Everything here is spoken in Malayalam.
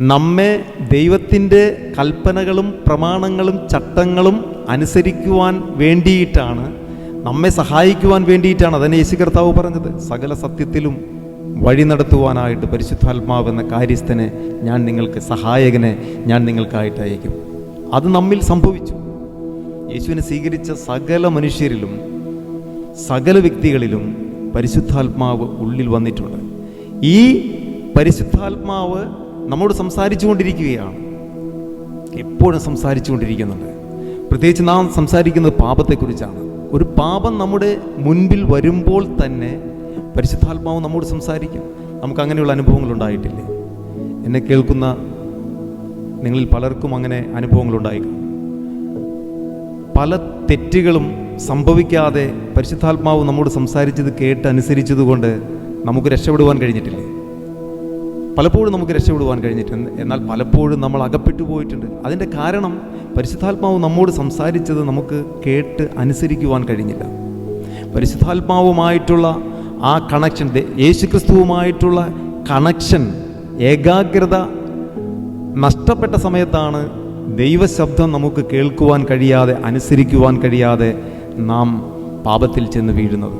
നമ്മെ ദൈവത്തിൻ്റെ കൽപ്പനകളും പ്രമാണങ്ങളും ചട്ടങ്ങളും അനുസരിക്കുവാൻ വേണ്ടിയിട്ടാണ്, നമ്മെ സഹായിക്കുവാൻ വേണ്ടിയിട്ടാണ്. അതന്നെ യേശു കർത്താവ് പറഞ്ഞത്, സകല സത്യത്തിലും വഴി നടത്തുവാനായിട്ട് പരിശുദ്ധാത്മാവ് എന്ന കാര്യസ്ഥനെ ഞാൻ നിങ്ങൾക്ക്, സഹായകനെ ഞാൻ നിങ്ങൾക്കായിട്ട് അയക്കും. അത് നമ്മിൽ സംഭവിച്ചു. യേശുവിനെ സ്വീകരിച്ച സകല മനുഷ്യരിലും സകല വ്യക്തികളിലും പരിശുദ്ധാത്മാവ് ഉള്ളിൽ വന്നിട്ടുണ്ട്. ഈ പരിശുദ്ധാത്മാവ് നമ്മോട് സംസാരിച്ചു കൊണ്ടിരിക്കുകയാണ്, എപ്പോഴും സംസാരിച്ചു കൊണ്ടിരിക്കുന്നുണ്ട്. പ്രത്യേകിച്ച് നാം സംസാരിക്കുന്നത് പാപത്തെക്കുറിച്ചാണ്. ഒരു പാപം നമ്മുടെ മുൻപിൽ വരുമ്പോൾ തന്നെ പരിശുദ്ധാത്മാവ് നമ്മോട് സംസാരിക്കും. നമുക്ക് അങ്ങനെയുള്ള അനുഭവങ്ങൾ ഉണ്ടായിട്ടില്ലേ? എന്നെ കേൾക്കുന്ന നിങ്ങളിൽ പലർക്കും അങ്ങനെ അനുഭവങ്ങളുണ്ടായിരിക്കും. പല തെറ്റുകളും സംഭവിക്കാതെ പരിശുദ്ധാത്മാവ് നമ്മോട് സംസാരിച്ചത് കേട്ട് അനുസരിച്ചതുകൊണ്ട് നമുക്ക് രക്ഷപ്പെടുവാൻ കഴിഞ്ഞിട്ടില്ലേ? പലപ്പോഴും നമുക്ക് രക്ഷപ്പെടുവാൻ കഴിഞ്ഞിട്ടുണ്ട്. എന്നാൽ പലപ്പോഴും നമ്മൾ അകപ്പെട്ടു പോയിട്ടുണ്ട്. അതിൻ്റെ കാരണം പരിശുദ്ധാത്മാവ് നമ്മോട് സംസാരിച്ചത് നമുക്ക് കേട്ട് അനുസരിക്കുവാൻ കഴിഞ്ഞില്ല. പരിശുദ്ധാത്മാവുമായിട്ടുള്ള ആ കണക്ഷൻ, യേശുക്രിസ്തുവുമായിട്ടുള്ള കണക്ഷൻ, ഏകാഗ്രത നഷ്ടപ്പെട്ട സമയത്താണ് ദൈവശബ്ദം നമുക്ക് കേൾക്കുവാൻ കഴിയാതെ, അനുസരിക്കുവാൻ കഴിയാതെ നാം പാപത്തിൽ ചെന്ന് വീഴുന്നത്.